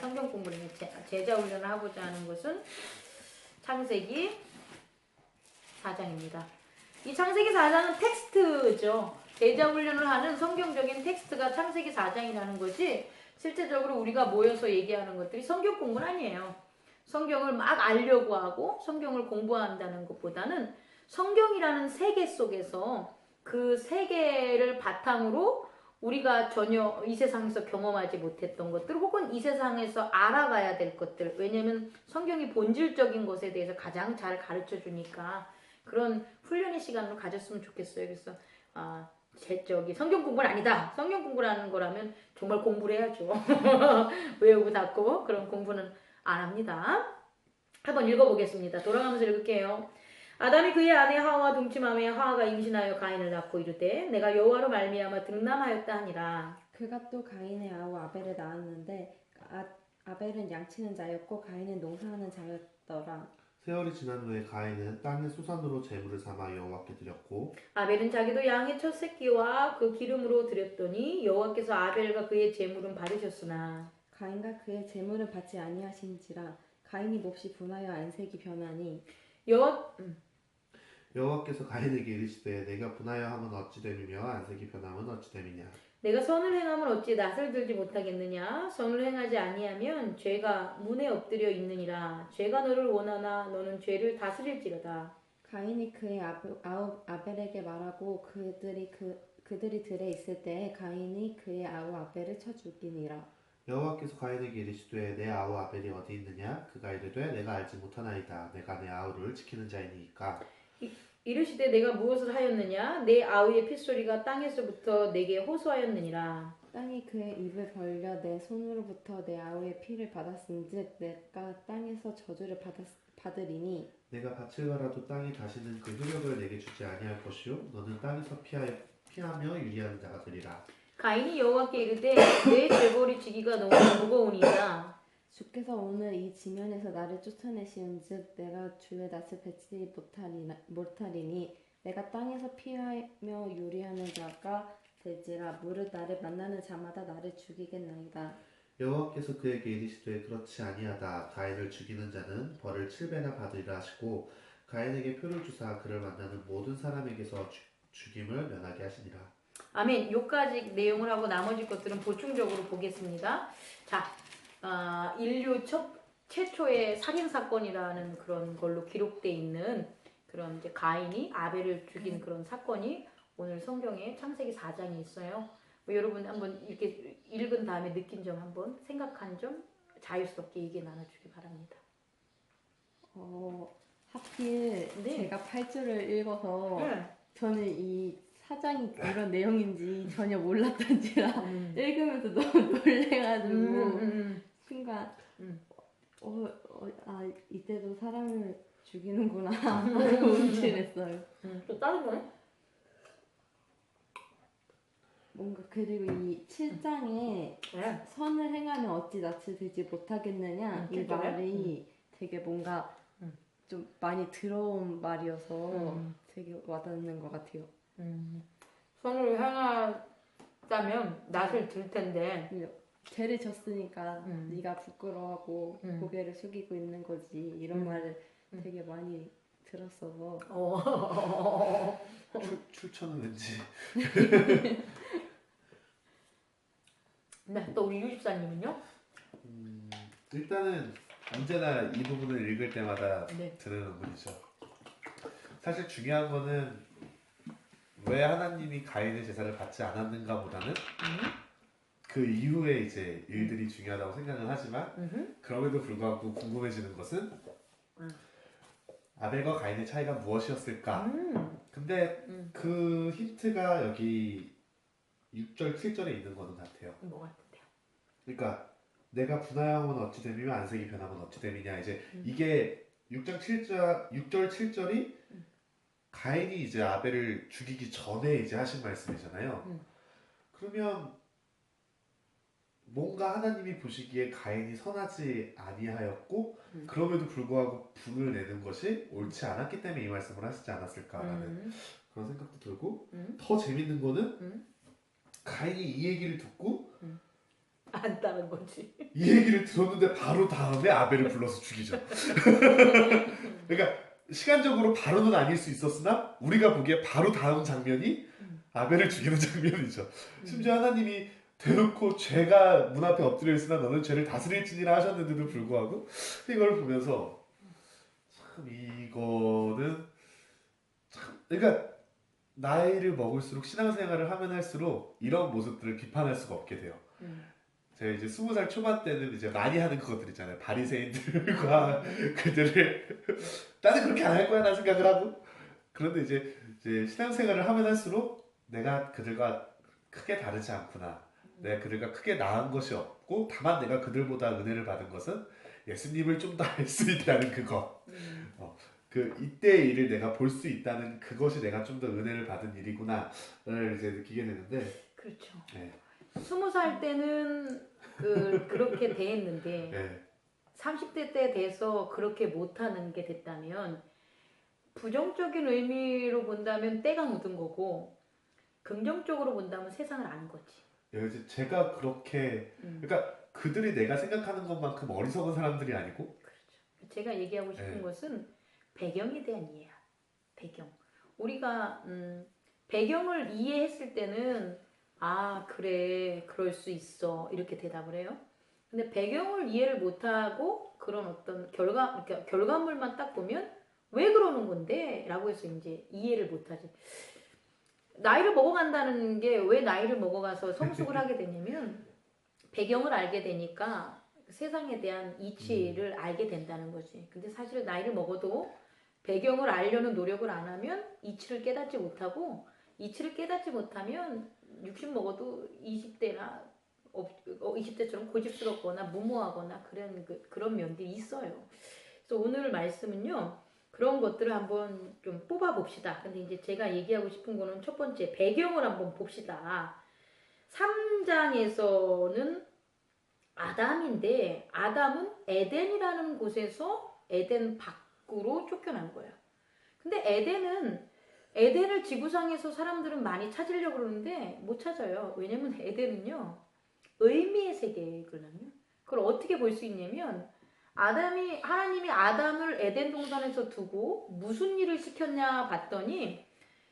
성경 공부를 제자 훈련을 하고자 하는 것은 창세기 4장입니다. 이 창세기 4장은 텍스트죠. 제자 훈련을 하는 성경적인 텍스트가 창세기 4장이라는 거지, 실제적으로 우리가 모여서 얘기하는 것들이 성경 공부는 아니에요. 성경을 막 알려고 하고 성경을 공부한다는 것보다는 성경이라는 세계 속에서 그 세계를 바탕으로 우리가 전혀 이 세상에서 경험하지 못했던 것들, 혹은 이 세상에서 알아가야 될 것들, 왜냐면 성경이 본질적인 것에 대해서 가장 잘 가르쳐 주니까 그런 훈련의 시간을 가졌으면 좋겠어요. 그래서 성경 공부는 아니다. 성경 공부라는 거라면 정말 공부를 해야죠. 외우고 닫고 그런 공부는 안 합니다. 한번 읽어보겠습니다. 돌아가면서 읽을게요. 아담이 그의 아내 하와와 동침하며 하와가 임신하여 가인을 낳고 이르되 내가 여호와로 말미암아 등남하였다 하니라. 그가 또 가인의 아우 아벨을 낳았는데 아벨은 양치는 자였고 가인은 농사하는 자였더라. 세월이 지난 후에 가인은 땅의 수산으로 제물을 삼아 여호와께 드렸고 아벨은 자기도 양의 첫 새끼와 그 기름으로 드렸더니 여호와께서 아벨과 그의 제물은 받으셨으나 가인과 그의 제물은 받지 아니하신지라. 가인이 몹시 분하여 안색이 변하니 여호와께서 가인에게 이르시되 내가 분하여 함은 어찌 됨이며 안색이 변함은 어찌 됨이냐. 내가 선을 행하면 어찌 낯을 들지 못하겠느냐. 선을 행하지 아니하면 죄가 문에 엎드려 있느니라. 죄가 너를 원하나 너는 죄를 다스릴지로다. 가인이 그의 아우 아벨에게 말하고 그들이 들에 있을 때에 가인이 그의 아우 아벨을 쳐 죽이니라. 여호와께서 가인에게 이르시되 내 아우 아벨이 어디 있느냐. 그가 이르되 내가 알지 못하나이다. 내가 내 아우를 지키는 자이니까. 이르시되 내가 무엇을 하였느냐. 내 아우의 핏소리가 땅에서부터 내게 호소하였느니라. 땅이 그의 입을 벌려 내 손으로부터 내 아우의 피를 받았은즉 내가 땅에서 저주를 받으리니 내가 밭을 갈아도 땅이 다시는 그 효력을 내게 주지 아니할 것이요 너는 땅에서 피하며 유리하는 자가 되리라. 가인이 여호와께 이르되 내 죄벌이 지기가 너무 무거우니이다. 주께서 오늘 이 지면에서 나를 쫓아내시은즉 내가 주의 낯을 뵙지 못하리니 내가 땅에서 피하며 유리하는 자가 될지라. 무릇 나를 만나는 자마다 나를 죽이겠나이다. 여호와께서 그에게 이르시되 그렇지 아니하다. 가인을 죽이는 자는 벌을 7배나 받으리라 하시고 가인에게 표를 주사 그를 만나는 모든 사람에게서 죽임을 면하게 하시니라. 아멘. 요까지 내용을 하고 나머지 것들은 보충적으로 보겠습니다. 자, 인류 최초의 살인 사건이라는 그런 걸로 기록되어 있는 그런 이제 가인이 아벨을 죽인 그런 사건이 오늘 성경에 창세기 4장에 있어요. 여러분 한번 이렇게 읽은 다음에 느낀 점, 한번 생각한 점 자유스럽게 얘기 나눠주기 바랍니다. 하필 네. 제가 8절을 읽어서 네. 저는 이 사장이 이런 내용인지 전혀 몰랐던지라 읽으면서 너무 놀래가지고 순간 이때도 사람을 죽이는구나 하고 움찔했어요. 또 다른 거네? 뭔가 그리고 이 7장에 네. 선을 행하면 어찌 낯을 들지 못하겠느냐 이 말이 되게 뭔가 좀 많이 들어온 말이어서 되게 와닿는 것 같아요. 선을 행하자면 낯을 들 텐데 죄를 졌으니까 네가 부끄러워하고 고개를 숙이고 있는 거지 이런 말을 되게 많이 들었어서 출처는 왠지 네, 또 우리 유집사님은요? 일단은 언제나 이 부분을 읽을 때마다 네. 드는 의문이죠. 사실 중요한 거는 왜 하나님이 가인의 제사를 받지 않았는가 보다는 그 이후에 이제 일들이 중요하다고 생각은 하지만 그럼에도 불구하고 궁금해지는 것은 아벨과 가인의 차이가 무엇이었을까. 근데 그 힌트가 여기 6절, 7절에 있는 거는 같아요. 뭐 같은데요? 그러니까 내가 분하여하면 어찌 됨이며 안색이 변하면 어찌 됨이냐. 이제 이게 6절, 7절이 가인이 이제 아벨을 죽이기 전에 이제 하신 말씀이잖아요. 그러면 뭔가 하나님이 보시기에 가인이 선하지 아니하였고 그럼에도 불구하고 분을 내는 것이 옳지 않았기 때문에 이 말씀을 하시지 않았을까라는 그런 생각도 들고 더 재밌는 거는 가인이 이 얘기를 듣고 안다는 거지. 이 얘기를 들었는데 바로 다음에 아벨을 불러서 죽이죠. 그러니까 시간적으로 바로는 아닐 수 있었으나 우리가 보기에 바로 다음 장면이 아벨을 죽이는 장면이죠. 심지어 하나님이 대놓고 죄가 문 앞에 엎드려 있으나 너는 죄를 다스릴지니라 하셨는데도 불구하고 이걸 보면서 참 이거는 참 그러니까 나이를 먹을수록 신앙생활을 하면 할수록 이런 모습들을 비판할 수가 없게 돼요. 제가 이제 20살 초반 때는 이제 많이 하는 그것들 있잖아요. 바리새인들과 그들을 나는 그렇게 안 할 거야 라는 생각을 하고 그런데 이제 신앙생활을 하면 할수록 내가 그들과 크게 다르지 않구나. 내가 그들과 크게 나은 것이 없고 다만 내가 그들보다 은혜를 받은 것은 예수님을 좀 더 알 수 있다는 그거. 그 이때의 일을 내가 볼 수 있다는 그것이 내가 좀 더 은혜를 받은 일이구나를 이제 느끼게 되는데 그렇죠. 네. 20살 때는 그렇게 대했는데 네. 30대 때 돼서 그렇게 못하는 게 됐다면 부정적인 의미로 본다면 때가 묻은 거고 긍정적으로 본다면 세상을 아는 거지. 이제 제가 그렇게 그러니까 그들이 내가 생각하는 것만큼 어리석은 사람들이 아니고 그렇죠. 제가 얘기하고 싶은 네. 것은 배경에 대한 이해야. 배경. 우리가 배경을 이해했을 때는 아 그래 그럴 수 있어 이렇게 대답을 해요. 근데 배경을 이해를 못하고 그런 어떤 그러니까 결과물만 딱 보면 왜 그러는 건데? 라고 해서 이제 이해를 못하지. 나이를 먹어간다는 게 왜 나이를 먹어가서 성숙을 하게 되냐면 배경을 알게 되니까 세상에 대한 이치를 알게 된다는 거지. 근데 사실 나이를 먹어도 배경을 알려는 노력을 안 하면 이치를 깨닫지 못하고 이치를 깨닫지 못하면 60 먹어도 20대나 20대처럼 고집스럽거나 무모하거나 그런 면들이 있어요. 그래서 오늘 말씀은요. 그런 것들을 한번 좀 뽑아 봅시다. 근데 이제 제가 얘기하고 싶은 거는 첫 번째 배경을 한번 봅시다. 3장에서는 아담인데 아담은 에덴이라는 곳에서 에덴 밖으로 쫓겨난 거예요. 근데 에덴을 지구상에서 사람들은 많이 찾으려고 그러는데 못 찾아요. 왜냐면 에덴은요. 의미의 세계거든요. 그걸 어떻게 볼 수 있냐면 하나님이 아담을 에덴 동산에서 두고 무슨 일을 시켰냐 봤더니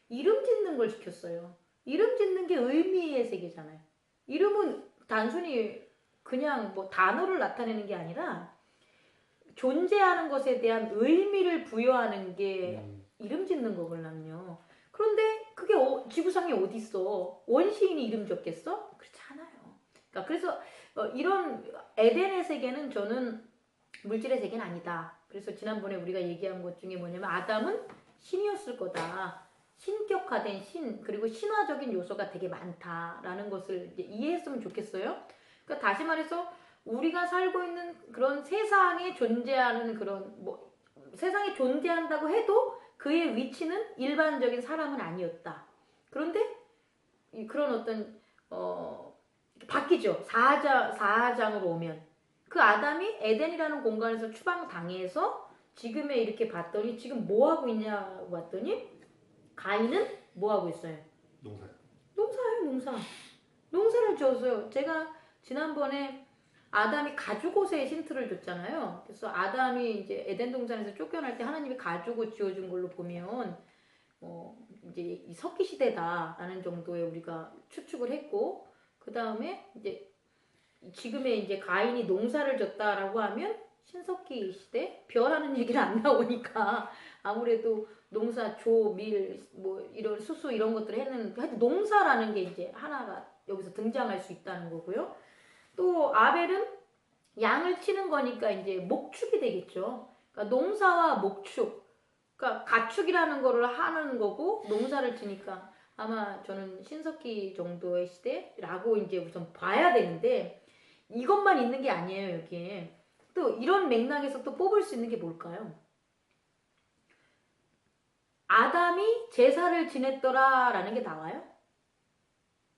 이름 짓는 걸 시켰어요. 이름 짓는 게 의미의 세계잖아요. 이름은 단순히 그냥 뭐 단어를 나타내는 게 아니라 존재하는 것에 대한 의미를 부여하는 게 이름 짓는 거거든요. 그런데 그게 지구상에 어디 있어? 원시인이 이름 짓겠어? 그렇지 않아요. 그러니까 그래서 이런 에덴의 세계는 저는 물질의 세계는 아니다. 그래서 지난번에 우리가 얘기한 것 중에 뭐냐면 아담은 신이었을 거다. 신격화된 신 그리고 신화적인 요소가 되게 많다라는 것을 이제 이해했으면 좋겠어요. 그러니까 다시 말해서 우리가 살고 있는 그런 세상에 존재하는 그런 세상에 존재한다고 해도 그의 위치는 일반적인 사람은 아니었다. 그런데 그런 어떤 바뀌죠. 4장으로 오면 그 아담이 에덴이라는 공간에서 추방당해서 지금에 이렇게 봤더니 지금 뭐 하고 있냐고 봤더니 가인은 뭐 하고 있어요? 농사예요, 농사. 농사를 지었어요. 제가 지난번에 아담이 가죽옷에 힌트를 줬잖아요. 그래서 아담이 이제 에덴 동산에서 쫓겨날 때 하나님이 가죽옷 지어준 걸로 보면 이제 이 석기 시대다라는 정도의 우리가 추측을 했고 그 다음에 이제 지금의 이제 가인이 농사를 졌다라고 하면 신석기 시대 벼라는 얘기는 안 나오니까 아무래도 농사 밀 이런 수수 이런 것들을 했는데 하여튼 농사라는 게 이제 하나가 여기서 등장할 수 있다는 거고요. 또 아벨은 양을 치는 거니까 이제 목축이 되겠죠. 그러니까 농사와 목축, 그러니까 가축이라는 거를 하는 거고 농사를 치니까 아마 저는 신석기 정도의 시대라고 이제 우선 봐야 되는데. 이것만 있는 게 아니에요, 여기에. 또 이런 맥락에서 또 뽑을 수 있는 게 뭘까요? 아담이 제사를 지냈더라라는 게 나와요?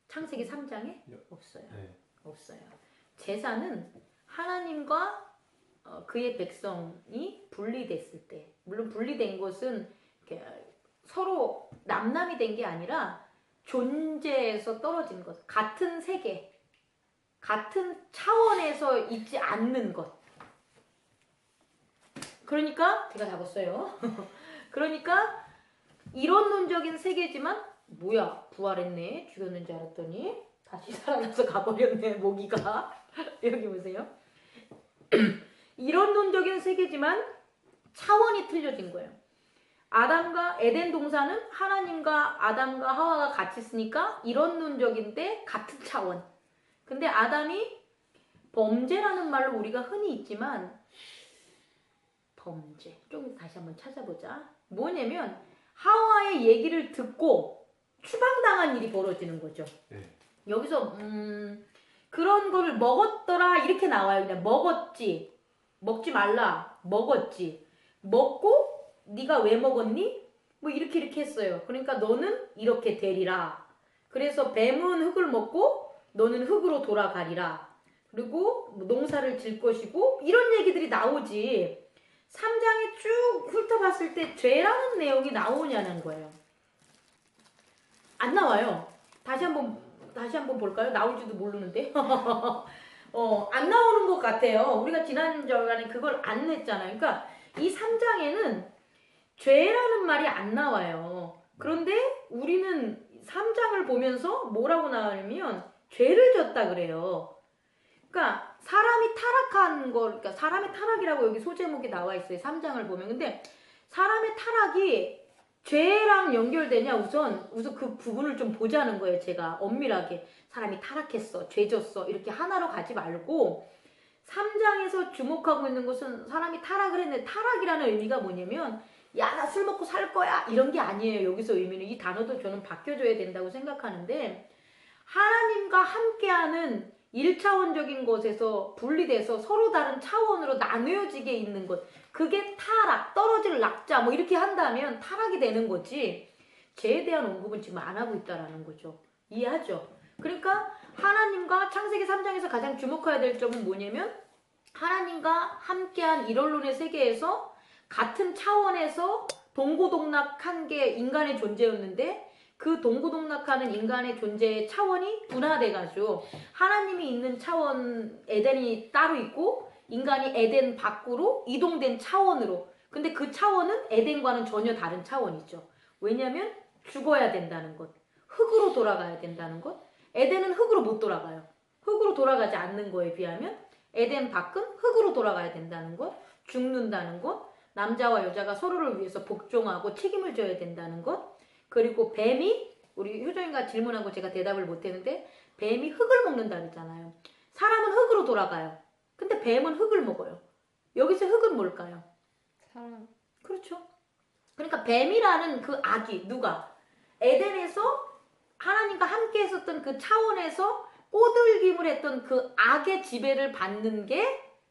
창세기 3장에? 없어요. 네. 없어요. 제사는 하나님과 그의 백성이 분리됐을 때, 물론 분리된 것은 서로 남남이 된 게 아니라 존재에서 떨어진 것, 같은 세계, 같은 차원에서 있지 않는 것. 그러니까 제가 잡았어요. 그러니까 이론론적인 세계지만 뭐야 부활했네 죽였는 줄 알았더니 다시 살아나서 가버렸네 모기가. 여기 보세요. 이론론적인 세계지만 차원이 틀려진 거예요. 아담과 에덴 동산은 하나님과 아담과 하와가 같이 있으니까 이론론적인데 같은 차원. 근데 아담이 범죄라는 말로 우리가 흔히 있지만 범죄 좀 다시 한번 찾아보자. 뭐냐면 하와의 얘기를 듣고 추방당한 일이 벌어지는 거죠. 네. 여기서 그런 걸 먹었더라 이렇게 나와요. 그냥 먹었지, 먹지 말라, 먹었지, 먹고 네가 왜 먹었니? 뭐 이렇게 했어요. 그러니까 너는 이렇게 되리라. 그래서 뱀은 흙을 먹고 너는 흙으로 돌아가리라. 그리고 농사를 질 것이고 이런 얘기들이 나오지. 3장에 쭉 훑어봤을 때 죄라는 내용이 나오냐는 거예요. 안 나와요. 다시 한번 볼까요? 나올지도 모르는데. 안 나오는 것 같아요. 우리가 지난 주간에 그걸 안 냈잖아요. 그러니까 이 3장에는 죄라는 말이 안 나와요. 그런데 우리는 3장을 보면서 뭐라고 나오냐면 죄를 졌다 그래요. 그러니까 사람이 타락한 걸, 그러니까 사람의 타락이라고 여기 소제목이 나와 있어요. 3장을 보면. 근데 사람의 타락이 죄랑 연결되냐? 우선 그 부분을 좀 보자는 거예요. 제가 엄밀하게 사람이 타락했어, 죄졌어 이렇게 하나로 가지 말고 3장에서 주목하고 있는 것은 사람이 타락을 했는데 타락이라는 의미가 뭐냐면 야, 나 술 먹고 살 거야 이런 게 아니에요. 여기서 의미는 이 단어도 저는 바뀌어줘야 된다고 생각하는데 하나님과 함께하는 1차원적인 것에서 분리돼서 서로 다른 차원으로 나누어지게 있는 것. 그게 타락, 떨어질 낙자 뭐 이렇게 한다면 타락이 되는 거지. 죄에 대한 언급은 지금 안 하고 있다라는 거죠. 이해하죠? 그러니까 하나님과 창세기 3장에서 가장 주목해야 될 점은 뭐냐면 하나님과 함께한 일원론의 세계에서 같은 차원에서 동고동락한 게 인간의 존재였는데 그 동고동락하는 인간의 존재의 차원이 분화돼가지고 하나님이 있는 차원 에덴이 따로 있고 인간이 에덴 밖으로 이동된 차원으로. 근데 그 차원은 에덴과는 전혀 다른 차원이죠. 왜냐하면 죽어야 된다는 것, 흙으로 돌아가야 된다는 것. 에덴은 흙으로 못 돌아가요. 흙으로 돌아가지 않는 거에 비하면 에덴 밖은 흙으로 돌아가야 된다는 것, 죽는다는 것, 남자와 여자가 서로를 위해서 복종하고 책임을 져야 된다는 것. 그리고 뱀이, 우리 효정이가 질문하고 제가 대답을 못했는데 뱀이 흙을 먹는다 그랬잖아요. 사람은 흙으로 돌아가요. 근데 뱀은 흙을 먹어요. 여기서 흙은 뭘까요? 사랑. 그렇죠. 그러니까 뱀이라는 그 악이 누가? 에덴에서 하나님과 함께 했었던 그 차원에서 꼬들김을 했던 그 악의 지배를 받는 게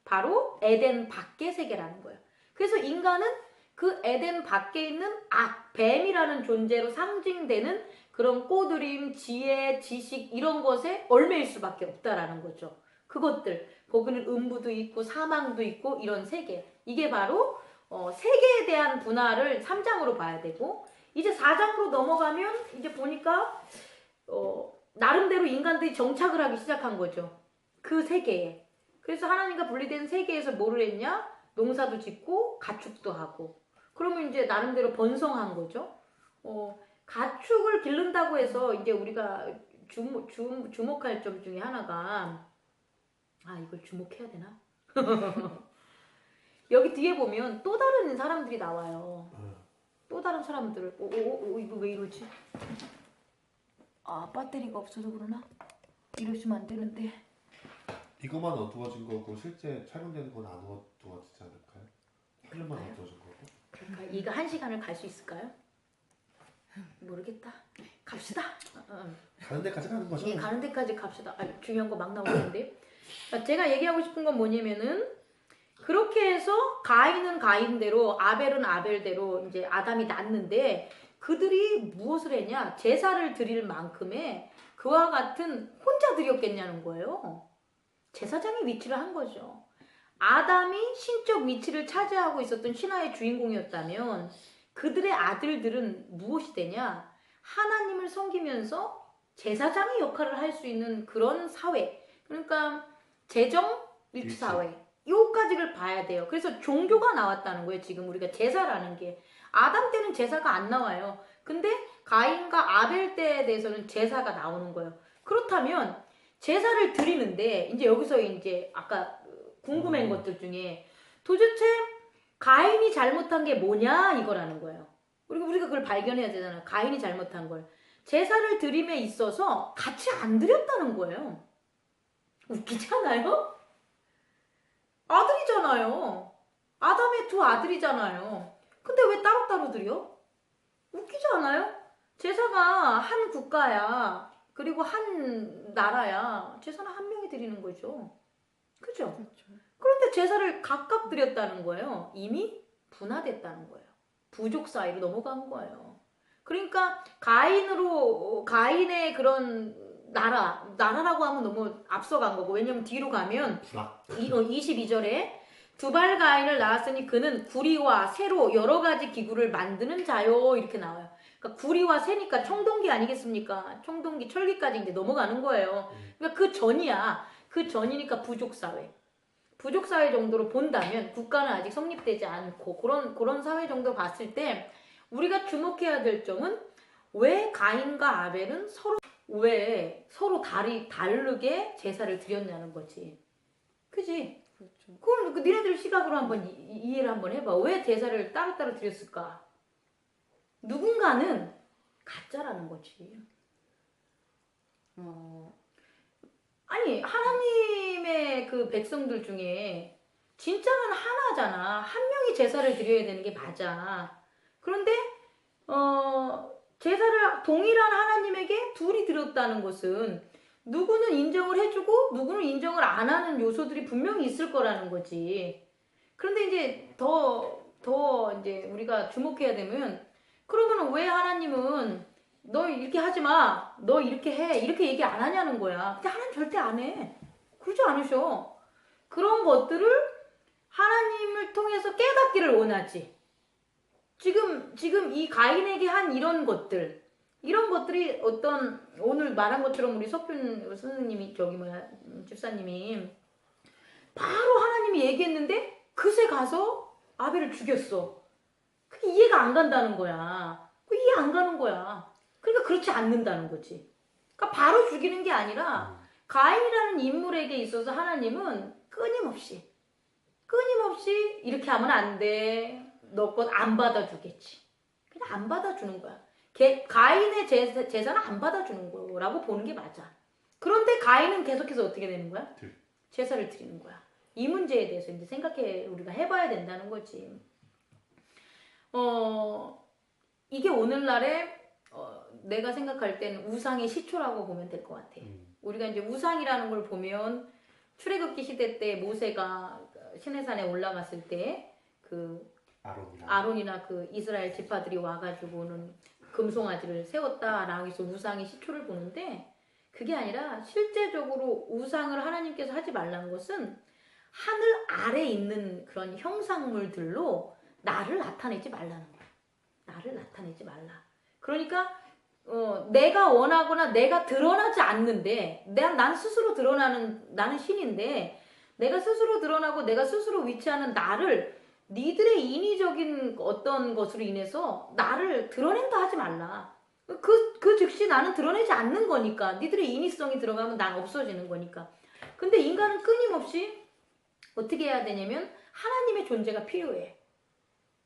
바로 에덴 밖의 세계라는 거예요. 그래서 인간은 그 에덴 밖에 있는 악, 뱀이라는 존재로 상징되는 그런 꼬드림, 지혜, 지식 이런 것에 얽매일 수밖에 없다라는 거죠. 그것들, 거기는 음부도 있고 사망도 있고 이런 세계. 이게 바로 세계에 대한 분화를 3장으로 봐야 되고 이제 4장으로 넘어가면 이제 보니까 나름대로 인간들이 정착을 하기 시작한 거죠. 그 세계에. 그래서 하나님과 분리된 세계에서 뭐를 했냐? 농사도 짓고 가축도 하고. 그러면 이제 나름대로 번성한 거죠. 가축을 기른다고 해서 이제 우리가 주목할 점 중에 하나가 이걸 주목해야 되나? 여기 뒤에 보면 또 다른 사람들이 나와요. 또 다른 사람들. 이거 왜 이러지? 배터리가 없어서 그러나? 이러시면 안 되는데. 이거만 어두워진 거고 실제 촬영되는 건 안 어두워지지 않을까요? 필름만 어두워진 거고. 그러니까 이거 1시간을 갈 수 있을까요? 모르겠다. 갑시다. 가는 데까지 가는 거죠? 예, 가는 데까지 갑시다. 중요한 거 막 나오는데. 제가 얘기하고 싶은 건 뭐냐면은 그렇게 해서 가인은 가인대로 아벨은 아벨대로 이제 아담이 낳는데 그들이 무엇을 했냐? 제사를 드릴 만큼의 그와 같은 혼자 드렸겠냐는 거예요. 제사장의 위치를 한 거죠. 아담이 신적 위치를 차지하고 있었던 신화의 주인공이었다면 그들의 아들들은 무엇이 되냐? 하나님을 섬기면서 제사장의 역할을 할 수 있는 그런 사회, 그러니까 재정 일치 사회 요까지를 봐야 돼요. 그래서 종교가 나왔다는 거예요. 지금 우리가 제사라는 게 아담 때는 제사가 안 나와요. 근데 가인과 아벨 때에 대해서는 제사가 나오는 거예요. 그렇다면 제사를 드리는데 이제 여기서 이제 아까 궁금한 것들 중에 도대체 가인이 잘못한 게 뭐냐 이거라는 거예요. 우리가 그걸 발견해야 되잖아요. 가인이 잘못한 걸. 제사를 드림에 있어서 같이 안 드렸다는 거예요. 웃기잖아요? 아들이잖아요. 아담의 두 아들이잖아요. 근데 왜 따로따로 드려? 웃기지 않아요? 제사가 한 국가야. 그리고 한 나라야. 제사는 한 명이 드리는 거죠. 그죠? 그렇죠. 그런데 제사를 각각 드렸다는 거예요. 이미 분화됐다는 거예요. 부족 사이로 넘어간 거예요. 그러니까 가인의 그런 나라라고 하면 너무 앞서간 거고, 왜냐면 뒤로 가면 22절에 두발 가인을 낳았으니 그는 구리와 새로 여러 가지 기구를 만드는 자요 이렇게 나와요. 그러니까 구리와 새니까 청동기 아니겠습니까? 청동기 철기까지 이제 넘어가는 거예요. 그러니까 그 전이니까 부족 사회 정도로 본다면 국가는 아직 성립되지 않고 그런 사회 정도 봤을 때 우리가 주목해야 될 점은 왜 가인과 아벨은 서로 다르게 제사를 드렸냐는 거지. 그지? 그렇죠. 그럼 니네들 시각으로 한번 이해를 한번 해봐. 왜 제사를 따로따로 드렸을까? 누군가는 가짜라는 거지. 아니 하나님의 그 백성들 중에 진짜는 하나잖아. 한 명이 제사를 드려야 되는 게 맞아. 그런데 제사를 동일한 하나님에게 둘이 드렸다는 것은 누구는 인정을 해주고 누구는 인정을 안 하는 요소들이 분명히 있을 거라는 거지. 그런데 이제 더 이제 우리가 주목해야 되면 그러면 왜 하나님은 너 이렇게 하지 마, 너 이렇게 해 이렇게 얘기 안 하냐는 거야. 근데 하나님 절대 안 해. 그러지 않으셔. 그런 것들을 하나님을 통해서 깨닫기를 원하지. 지금 이 가인에게 한 이런 것들이 어떤 오늘 말한 것처럼 우리 석균 선생님이 집사님이 바로 하나님이 얘기했는데 그새 가서 아벨을 죽였어. 그게 이해가 안 간다는 거야. 그 이해 안 가는 거야. 그러니까 그렇지 않는다는 거지. 그러니까 바로 죽이는 게 아니라 가인이라는 인물에게 있어서 하나님은 끊임없이 이렇게 하면 안 돼. 너 것 안 받아주겠지. 그냥 안 받아주는 거야. 가인의 제사는 안 받아주는 거라고 보는 게 맞아. 그런데 가인은 계속해서 어떻게 되는 거야? 제사를 드리는 거야. 이 문제에 대해서 이제 우리가 해봐야 된다는 거지. 이게 오늘날에 내가 생각할 때는 우상의 시초라고 보면 될 것 같아. 우리가 이제 우상이라는 걸 보면 출애굽기 시대 때 모세가 시내산에 올라갔을 때 그 아론이나 그 이스라엘 지파들이 와가지고는 금송아지를 세웠다라고 해서 우상의 시초를 보는데 그게 아니라 실제적으로 우상을 하나님께서 하지 말라는 것은 하늘 아래 있는 그런 형상물들로 나를 나타내지 말라는 거야. 나를 나타내지 말라. 그러니까 내가 원하거나 내가 드러나지 않는데 난 스스로 나는 신인데 내가 스스로 드러나고 내가 스스로 위치하는 나를 니들의 인위적인 어떤 것으로 인해서 나를 드러낸다 하지 말라. 그 즉시 나는 드러내지 않는 거니까. 니들의 인위성이 들어가면 난 없어지는 거니까. 근데 인간은 끊임없이 어떻게 해야 되냐면 하나님의 존재가 필요해.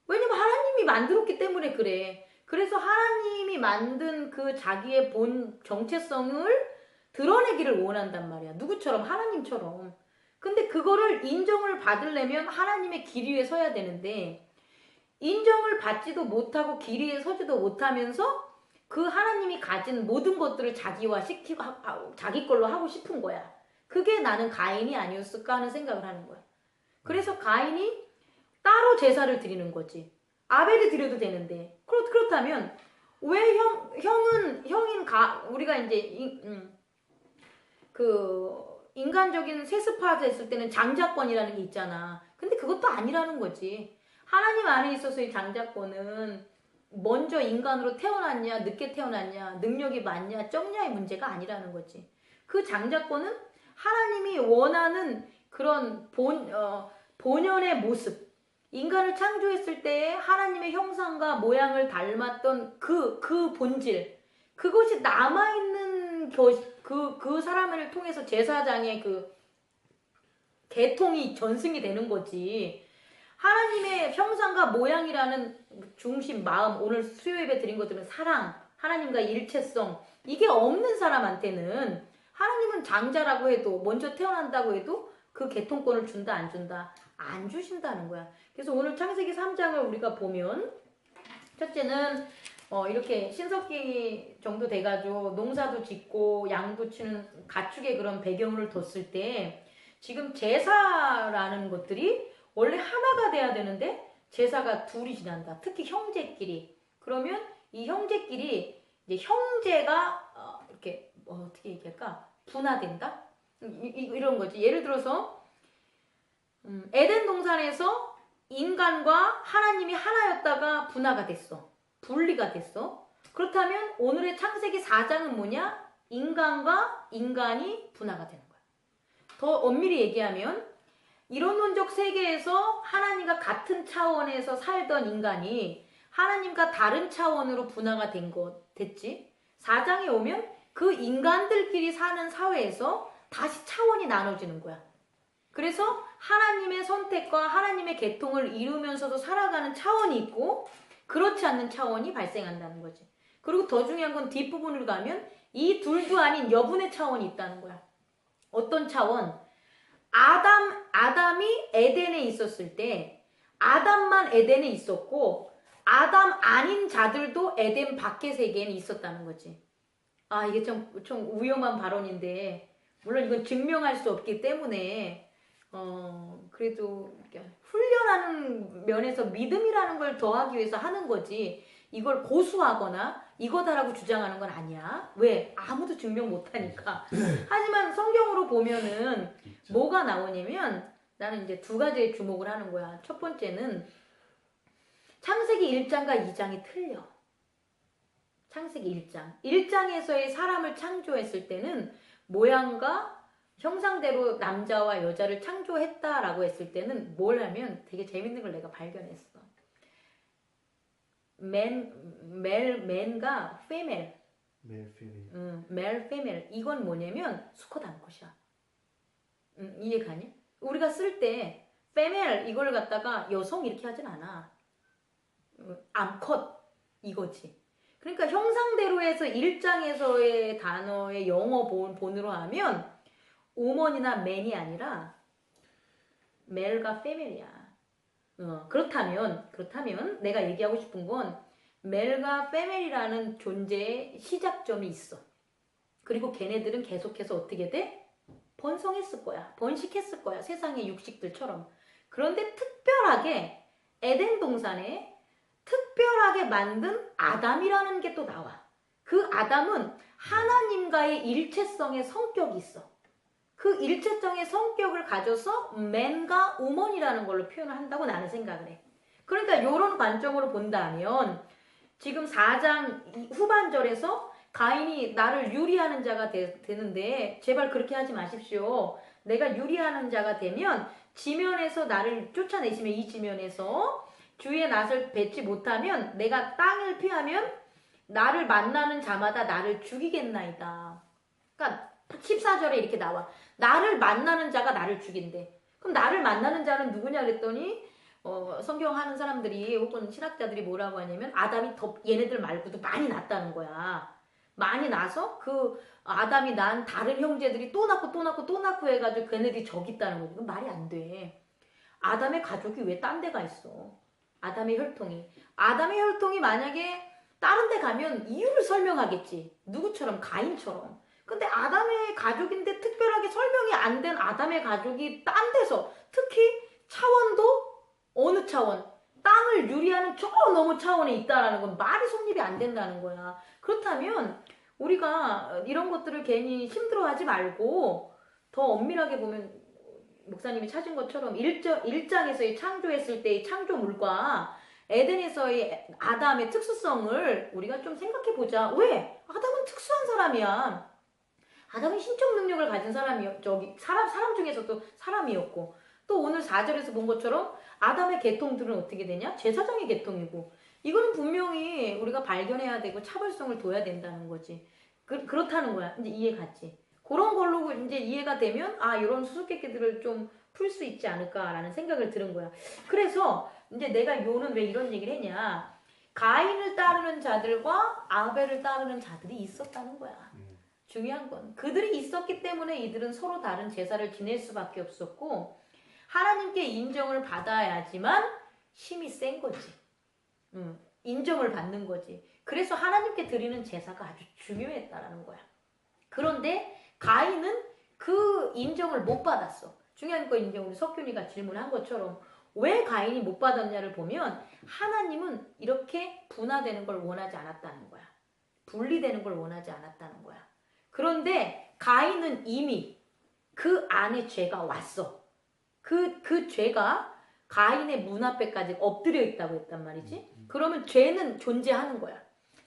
왜냐면 하나님이 만들었기 때문에 그래. 그래서 하나님이 만든 그 자기의 본 정체성을 드러내기를 원한단 말이야. 누구처럼? 하나님처럼. 근데 그거를 인정을 받으려면 하나님의 길 위에 서야 되는데 인정을 받지도 못하고 길 위에 서지도 못하면서 그 하나님이 가진 모든 것들을 자기화시키고 자기 걸로 하고 싶은 거야. 그게 나는 가인이 아니었을까 하는 생각을 하는 거야. 그래서 가인이 따로 제사를 드리는 거지. 아벨이 드려도 되는데 그렇다면 왜 우리가 이제 인간적인 세습화 됐을 때는 장자권이라는 게 있잖아. 근데 그것도 아니라는 거지. 하나님 안에 있어서의 장자권은 먼저 인간으로 태어났냐 늦게 태어났냐 능력이 많냐 적냐의 문제가 아니라는 거지. 그 장자권은 하나님이 원하는 그런 본연의 모습, 인간을 창조했을 때 하나님의 형상과 모양을 닮았던 그 본질, 그것이 남아있는 그 사람을 통해서 제사장의 그 계통이 전승이 되는 거지. 하나님의 형상과 모양이라는 중심, 마음, 오늘 수요예배 드린 것들은 사랑, 하나님과 일체성, 이게 없는 사람한테는 하나님은 장자라고 해도, 먼저 태어난다고 해도 그 계통권을 준다 안 준다? 안 주신다는 거야. 그래서 오늘 창세기 3장을 우리가 보면 첫째는 이렇게 신석기 정도 돼가지고 농사도 짓고 양도 치는 가축의 그런 배경을 뒀을 때 지금 제사라는 것들이 원래 하나가 돼야 되는데 제사가 둘이 지난다. 특히 형제끼리. 그러면 이 형제끼리 이제 형제가 이렇게 어떻게 얘기할까? 분화된다? 이런 거지. 예를 들어서 에덴 동산에서 인간과 하나님이 하나였다가 분화가 됐어. 분리가 됐어. 그렇다면 오늘의 창세기 4장은 뭐냐? 인간과 인간이 분화가 되는 거야. 더 엄밀히 얘기하면 이론론적 세계에서 하나님과 같은 차원에서 살던 인간이 하나님과 다른 차원으로 분화가 됐지. 4장에 오면 그 인간들끼리 사는 사회에서 다시 차원이 나눠지는 거야. 그래서 하나님의 선택과 하나님의 계통을 이루면서도 살아가는 차원이 있고 그렇지 않는 차원이 발생한다는 거지. 그리고 더 중요한 건 뒷부분을 가면 이 둘도 아닌 여분의 차원이 있다는 거야. 어떤 차원? 아담이 에덴에 있었을 때 아담만 에덴에 있었고 아담 아닌 자들도 에덴 밖의 세계에 있었다는 거지. 아, 이게 좀 위험한 발언인데 물론 이건 증명할 수 없기 때문에 그래도 훈련하는 면에서 믿음이라는 걸 더하기 위해서 하는 거지 이걸 고수하거나 이거다라고 주장하는 건 아니야. 왜? 아무도 증명 못하니까. 하지만 성경으로 보면은 뭐가 나오냐면 나는 이제 두 가지에 주목을 하는 거야. 첫 번째는 창세기 1장과 2장이 틀려. 창세기 1장. 1장에서의 사람을 창조했을 때는 모양과 형상대로 남자와 여자를 창조했다라고 했을 때는 뭘 하면 되게 재밌는 걸 내가 발견했어. 맨과 female. male, female. 이건 뭐냐면 수컷 암컷이야. 이해가니? 우리가 쓸 때 female 이걸 갖다가 여성 이렇게 하진 않아. 암컷 이거지. 그러니까 형상대로 해서 1장에서의 단어의 영어 본으로 하면 woman이나 man이 아니라 male과 female이야. 그렇다면 내가 얘기하고 싶은 건 male과 female이라는 존재의 시작점이 있어. 그리고 걔네들은 계속해서 어떻게 돼? 번성했을 거야. 번식했을 거야. 세상의 육식들처럼. 그런데 특별하게 에덴 동산에 특별하게 만든 아담이라는 게 또 나와. 그 아담은 하나님과의 일체성의 성격이 있어. 그 일체성의 성격을 가져서 맨과 우먼이라는 걸로 표현을 한다고 나는 생각을 해. 그러니까 이런 관점으로 본다면 지금 4장 후반절에서 가인이 나를 유리하는 자가 되는데 제발 그렇게 하지 마십시오. 내가 유리하는 자가 되면 지면에서 나를 쫓아내시면 이 지면에서 주의 낯을 뵙지 못하면 내가 땅을 피하면 나를 만나는 자마다 나를 죽이겠나이다. 그러니까 14절에 이렇게 나와. 나를 만나는 자가 나를 죽인대. 그럼 나를 만나는 자는 누구냐 그랬더니 성경 하는 사람들이 혹은 신학자들이 뭐라고 하냐면 아담이 더 얘네들 말고도 많이 낳았다는 거야. 많이 나서 그 아담이 낳은 다른 형제들이 또 낳고 해가지고 걔네들이 저기 있다는 거지. 그건 말이 안 돼. 아담의 가족이 왜 딴 데가 있어? 아담의 혈통이 만약에 다른 데 가면 이유를 설명하겠지. 누구처럼? 가인처럼. 근데 아담의 가족인데 특별하게 설명이 안 된 아담의 가족이 딴 데서 특히 차원도 어느 차원? 땅을 유리하는 저 너무 차원에 있다라는 건 말이 성립이 안 된다는 거야. 그렇다면 우리가 이런 것들을 괜히 힘들어하지 말고 더 엄밀하게 보면 목사님이 찾은 것처럼 1장에서의 창조했을 때의 창조물과 에덴에서의 아담의 특수성을 우리가 좀 생각해 보자. 왜? 아담은 특수한 사람이야. 아담은 신적 능력을 가진 사람 중에서도 사람이었고, 또 오늘 4절에서 본 것처럼 아담의 계통들은 어떻게 되냐? 제사장의 계통이고, 이거는 분명히 우리가 발견해야 되고 차별성을 둬야 된다는 거지. 그렇다는 거야. 이제 이해 갔지? 그런 걸로 이제 이해가 되면, 아, 이런 수수께끼들을 좀 풀 수 있지 않을까라는 생각을 들은 거야. 그래서 이제 내가 요는 왜 이런 얘기를 했냐? 가인을 따르는 자들과 아벨을 따르는 자들이 있었다는 거야. 중요한 건 그들이 있었기 때문에 이들은 서로 다른 제사를 지낼 수밖에 없었고, 하나님께 인정을 받아야지만 힘이 센 거지. 인정을 받는 거지. 그래서 하나님께 드리는 제사가 아주 중요했다라는 거야. 그런데 가인은 그 인정을 못 받았어. 중요한 거 인정, 우리 석균이가 질문한 것처럼 왜 가인이 못 받았냐를 보면, 하나님은 이렇게 분화되는 걸 원하지 않았다는 거야. 분리되는 걸 원하지 않았다는 거야. 그런데 가인은 이미 그 안에 죄가 왔어. 그 죄가 가인의 문 앞에까지 엎드려 있다고 했단 말이지. 그러면 죄는 존재하는 거야.